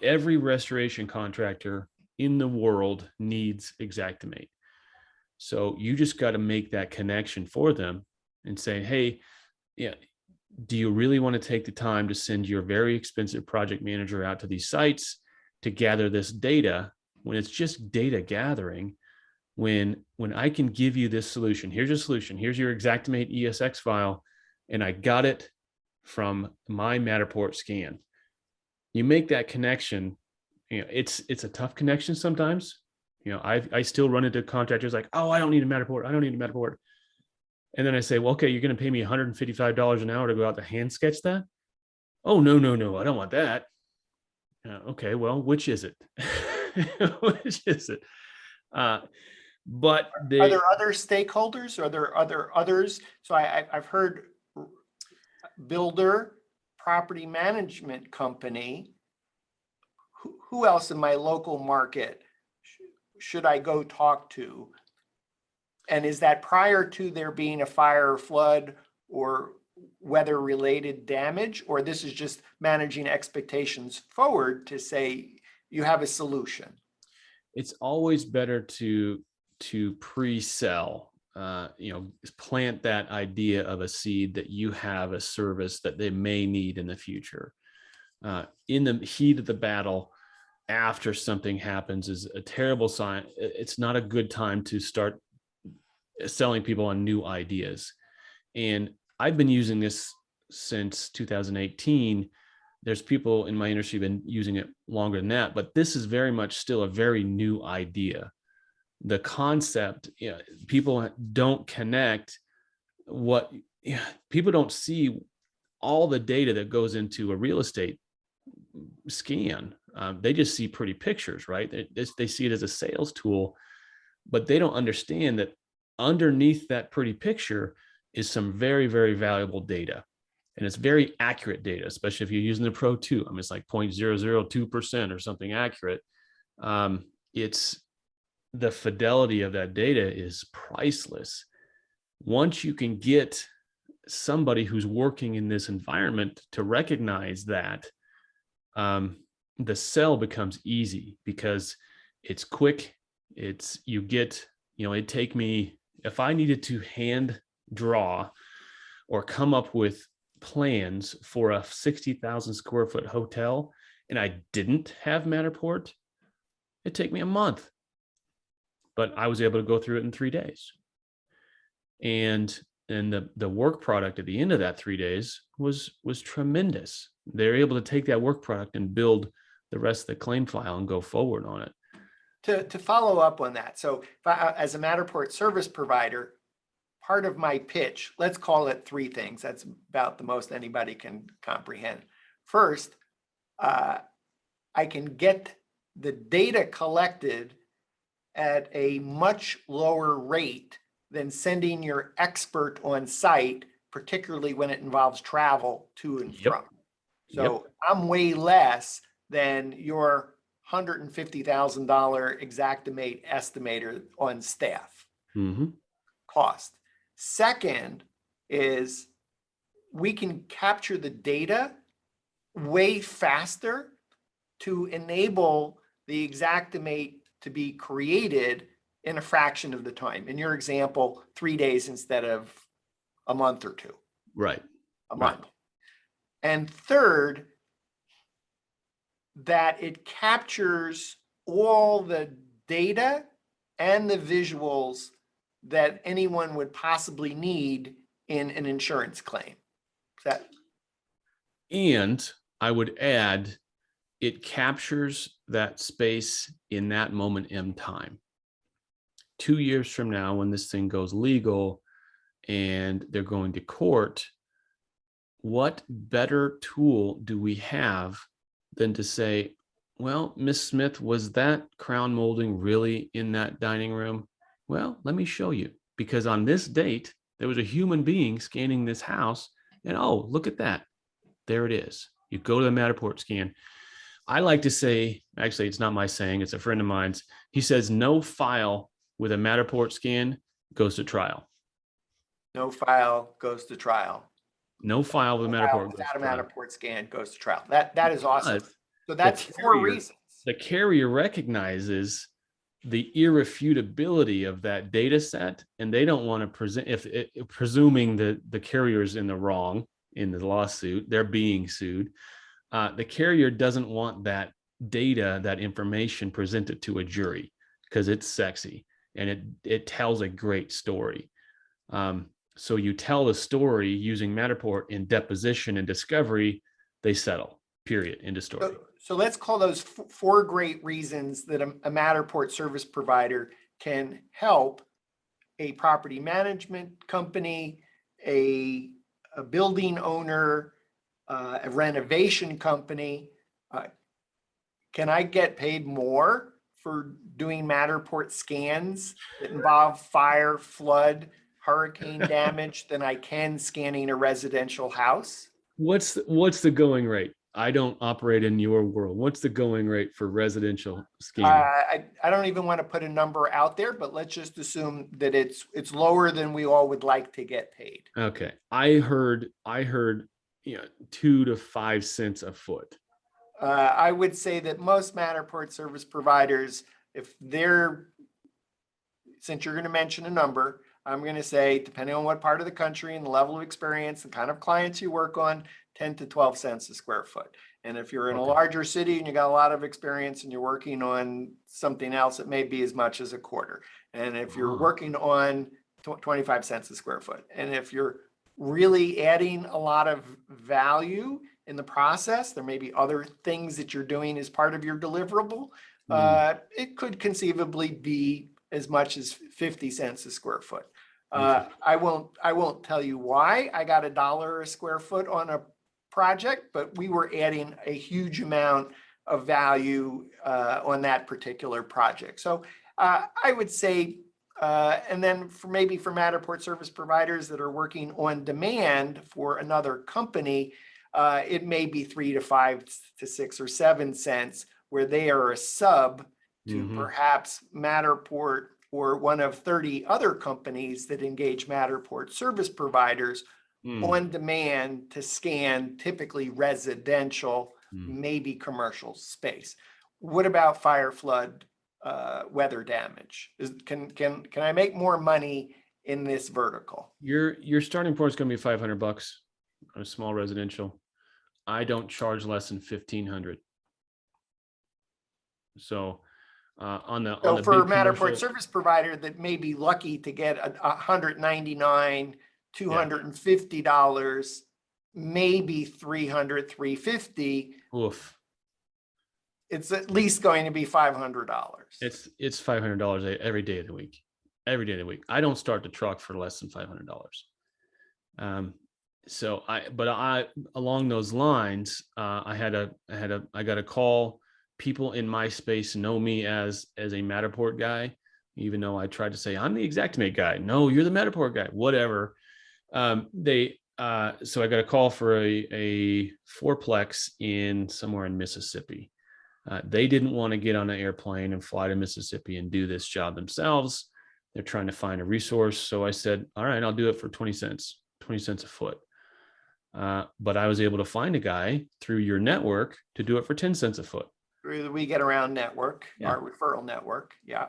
every restoration contractor in the world needs Xactimate. So you just got to make that connection for them and say, hey, do you really want to take the time to send your very expensive project manager out to these sites to gather this data when it's just data gathering? When I can give you this solution, here's your solution, here's your Xactimate ESX file, and I got it from my Matterport scan. You make that connection. It's a tough connection sometimes. I still run into contractors like, oh, I don't need a Matterport. And then I say, well, okay, you're going to pay me $155 an hour to go out to hand sketch that? Oh, no, I don't want that. Okay, well, which is it? Which is it? But Are there other stakeholders? Are there others? So I've heard builder, property management company. Who else in my local market should I go talk to? And is that prior to there being a fire or flood or weather related damage, or this is just managing expectations forward to say you have a solution? It's always better to pre-sell, plant that idea of a seed that you have a service that they may need in the future. In the heat of the battle, after something happens, is a terrible sign. It's not a good time to start selling people on new ideas. And I've been using this since 2018. There's people in my industry been using it longer than that, but this is very much still a very new idea. The concept, people don't connect what people don't see all the data that goes into a real estate scan. They just see pretty pictures, right? They see it as a sales tool, but they don't understand that underneath that pretty picture is some very, very valuable data. And it's very accurate data, especially if you're using the Pro 2. I mean, it's like 0.002% or something accurate. It's the fidelity of that data is priceless. Once you can get somebody who's working in this environment to recognize that, the sell becomes easy because it's quick. It'd take me, if I needed to hand draw or come up with plans for a 60,000 square foot hotel and I didn't have Matterport, it'd take me a month. But I was able to go through it in 3 days. And the work product at the end of that 3 days was tremendous. They're able to take that work product and build the rest of the claim file and go forward on it. To follow up on that, so if as a Matterport service provider, part of my pitch, let's call it 3 things. That's about the most anybody can comprehend. First, I can get the data collected at a much lower rate than sending your expert on site, particularly when it involves travel to and from. So I'm way less than your $150,000 Xactimate estimator on staff cost. Second is we can capture the data way faster to enable the Xactimate to be created in a fraction of the time. In your example, 3 days instead of a month or 2. Right. A month. And third, that it captures all the data and the visuals that anyone would possibly need in an insurance claim. And I would add, it captures that space in that moment in time. 2 years from now, when this thing goes legal and they're going to court, what better tool do we have than to say, well, Miss Smith, was that crown molding really in that dining room? Well, let me show you, because on this date, there was a human being scanning this house, and oh, look at that. There it is. You go to the Matterport scan. I like to say, actually, it's not my saying, it's a friend of mine's. He says, no file with a Matterport scan goes to trial. No file goes to trial. No file with a Matterport without a Matterport scan goes to trial. That is awesome. So that's the 4 reasons. The carrier recognizes the irrefutability of that data set, and they don't want to present, presuming that the carrier's in the wrong in the lawsuit, they're being sued. The carrier doesn't want that data, that information presented to a jury because it's sexy and it tells a great story. So you tell the story using Matterport in deposition and discovery, they settle, period, end of story. So let's call those 4 great reasons that a Matterport service provider can help a property management company, a building owner, a renovation company. Can I get paid more for doing Matterport scans that involve fire, flood, hurricane damage than I can scanning a residential house? What's the going rate? I don't operate in your world. What's the going rate for residential scanning? I don't even want to put a number out there, but let's just assume that it's lower than we all would like to get paid. Okay, I heard 2 to 5 cents a foot. I would say that most Matterport service providers, since you're going to mention a number, I'm going to say, depending on what part of the country and the level of experience, the kind of clients you work on, 10 to 12 cents a square foot. And if you're in a larger city and you got a lot of experience and you're working on something else, it may be as much as a quarter. And if you're working on 25 cents a square foot. And if you're really adding a lot of value in the process. There may be other things that you're doing as part of your deliverable. It could conceivably be as much as 50 cents a square foot. I won't tell you why I got $1 a square foot on a project, but we were adding a huge amount of value on that particular project. So I would say, and then for Matterport service providers that are working on demand for another company, it may be 3 to 5 to 6 or 7 cents, where they are a sub to perhaps Matterport or one of 30 other companies that engage Matterport service providers on demand to scan typically residential, maybe commercial space. What about fire, flood, weather damage? Can I make more money in this vertical? Your starting point is going to be $500 on a small residential. I don't charge less than $1,500. So on the for big Matterport commercial service provider that may be lucky to get $199, $250, maybe $300, $350. Oof. It's at least going to be $500. It's $500 every day of the week. Every day of the week. I don't start the truck for less than $500. So along those lines, I got a call. People in my space know me as a Matterport guy, even though I tried to say I'm the Xactimate guy. No, you're the Matterport guy. Whatever. So I got a call for a fourplex somewhere in Mississippi. They didn't want to get on an airplane and fly to Mississippi and do this job themselves. They're trying to find a resource. So I said, all right, I'll do it for 20 cents a foot. But I was able to find a guy through your network to do it for 10 cents a foot. Through the We Get Around network, our referral network. Yeah.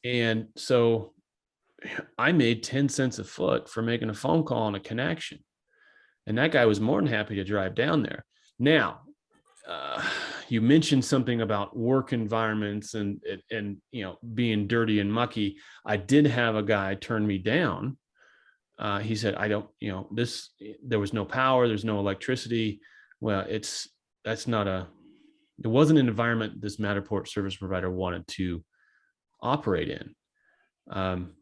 And so I made 10 cents a foot for making a phone call on a connection. And that guy was more than happy to drive down there. Now, you mentioned something about work environments and being dirty and mucky. I did have a guy turn me down. He said, I don't, there was no power, there's no electricity. Well, it wasn't an environment this Matterport service provider wanted to operate in. And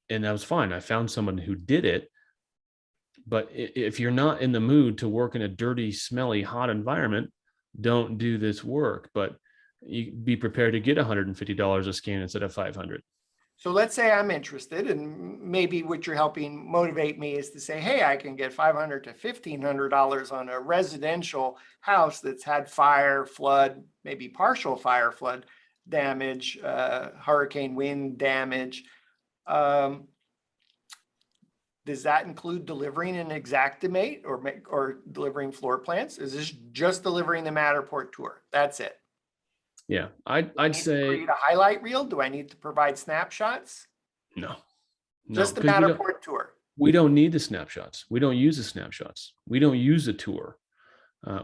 that was fine. I found someone who did it. But if you're not in the mood to work in a dirty, smelly, hot environment, don't do this work. But you be prepared to get $150 a scan instead of $500. So let's say I'm interested, and maybe what you're helping motivate me is to say, hey, I can get $500 to $1,500 on a residential house that's had fire, flood, maybe partial fire, flood damage, hurricane wind damage. Does that include delivering an Xactimate or delivering floor plans? Is this just delivering the Matterport tour? That's it. Yeah, I'd say create a highlight reel. Do I need to provide snapshots? No, just the Matterport tour. We don't need the snapshots. We don't use the snapshots. We don't use the tour.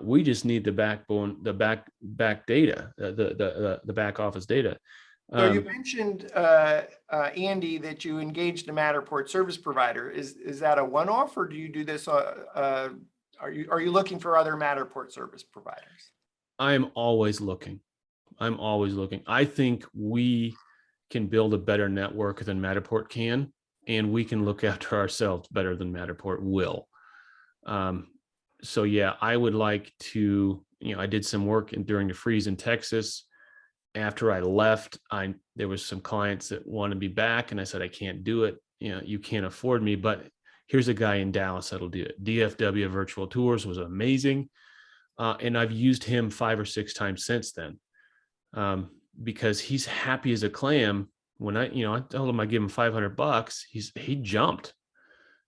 We just need the backbone, the back data, the back office data. So you mentioned, Andy, that you engaged a Matterport service provider. Is that a one-off, or do you do this? Are you looking for other Matterport service providers? I'm always looking. I think we can build a better network than Matterport can, and we can look after ourselves better than Matterport will. So yeah, I would like to, I did some work during the freeze in Texas. After I left, there was some clients that wanted me back, and I said, I can't do it. You can't afford me, but here's a guy in Dallas that'll do it. DFW Virtual Tours was amazing. And I've used him 5 or 6 times since then. Because he's happy as a clam. When I told him I give him $500, he jumped.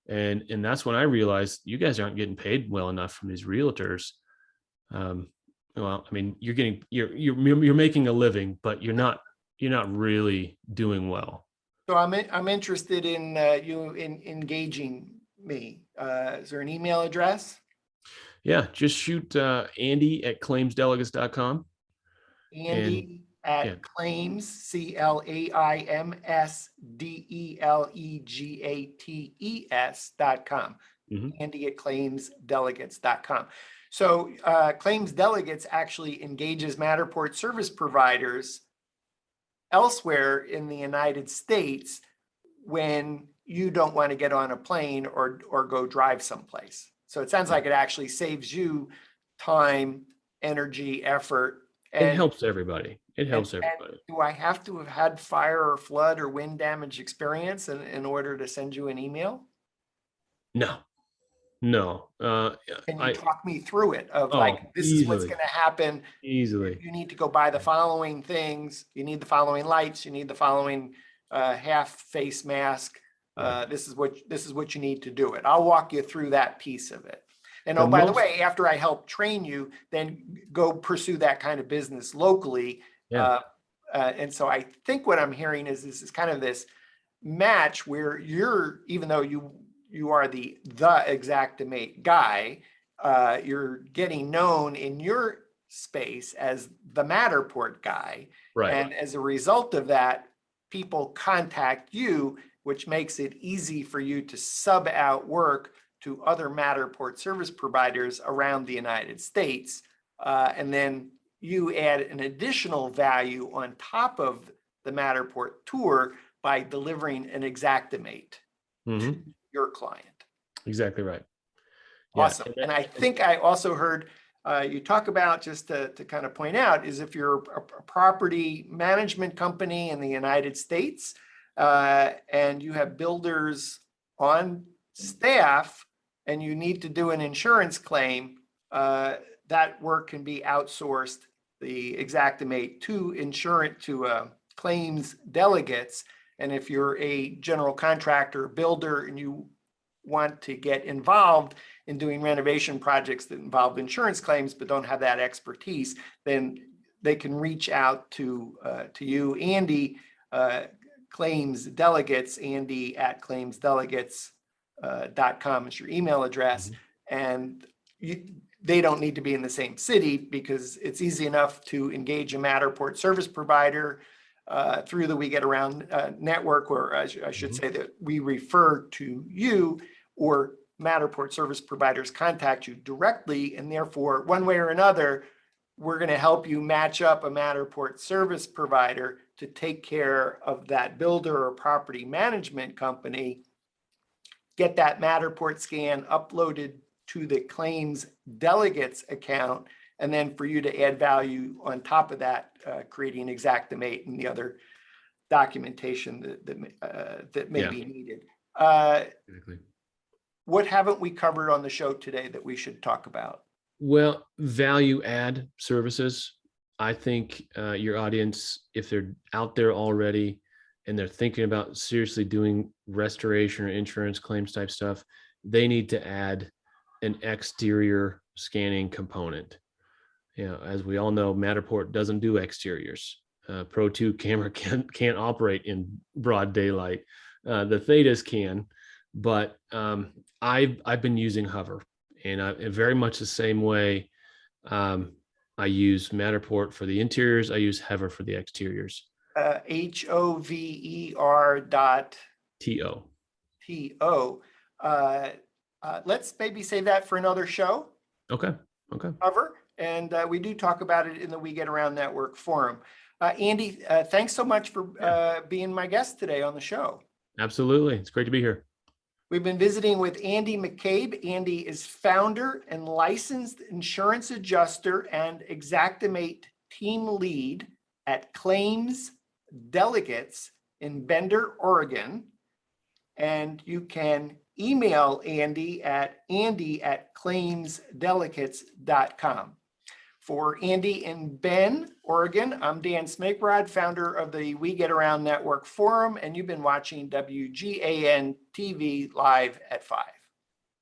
And that's when I realized you guys aren't getting paid well enough from these realtors. Well, I mean, you're making a living, but you're not really doing well. So I'm interested in you engaging me. Is there an email address? Yeah, just shoot Andy at claimsdelegates.com. Andy at Yeah. claims, CLAIMSDELEGATES.com. Mhm. Andy at claimsdelegates.com. So Claims Delegates actually engages Matterport service providers elsewhere in the United States when you don't want to get on a plane or go drive someplace. So it sounds like it actually saves you time, energy, effort. It And, helps everybody. It helps and everybody. do I have to have had fire or flood or wind damage experience in order to send you an email? No, no. Can you talk me through it of Oh, like, this is what's easily, going to happen. easily. You need to go buy the following things. You need the following lights. You need the following half face mask. Yeah. This is what you need to do it. I'll walk you through that piece of it. And The oh, by the most, way, after I help train you, then go pursue that kind of business locally. yeah, And so I think what I'm hearing is this is kind of this match where you're, even though you are the Xactimate guy, you're getting known in your space as the Matterport guy. right. And as a result of that, people contact you, which makes it easy for you to sub out work to other Matterport service providers around the United States. And then you add an additional value on top of the Matterport tour by delivering an Xactimate Hmm. to your client. Exactly right. Yeah. Awesome. And I think I also heard you talk about, just to kind of point out, is if you're a property management company in the United States and you have builders on staff and you need to do an insurance claim, that work can be outsourced, the Xactimate, to claims delegates. And if you're a general contractor, builder, and you want to get involved in doing renovation projects that involve insurance claims but don't have that expertise, then they can reach out to you, Andy, claims delegates, Andy at claimsdelegates.com is your email address. And they don't need to be in the same city, because it's easy enough to engage a Matterport service provider through the We Get Around network, or I should say that we refer to you, or Matterport service providers contact you directly. And therefore, one way or another, we're going to help you match up a Matterport service provider to take care of that builder or property management company, get that Matterport scan uploaded to the claims delegates account, and then for you to add value on top of that, creating Xactimate and the other documentation that may be needed. Exactly. What haven't we covered on the show today that we should talk about? Well, value add services. I think your audience, if they're out there already and they're thinking about seriously doing restoration or insurance claims type stuff, they need to add an exterior scanning component. You know, as we all know, Matterport doesn't do exteriors. Pro 2 camera can't operate in broad daylight. The Thetas can, but I've been using Hover, and very much the same way. I use Matterport for the interiors. I use Hover for the exteriors. HOVER.TO. TO. Let's maybe save that for another show. Okay. Hover, and we do talk about it in the We Get Around Network forum. Andy, thanks so much for being my guest today on the show. Absolutely. It's great to be here. We've been visiting with Andy McCabe. Andy is founder and licensed insurance adjuster and Xactimate team lead at Claims Delegates in Bender, Oregon. And you can email Andy at claimsdelegates.com. For Andy in Bend, Oregon, I'm Dan Smakerod, founder of the We Get Around Network forum, and you've been watching WGAN-TV live at 5.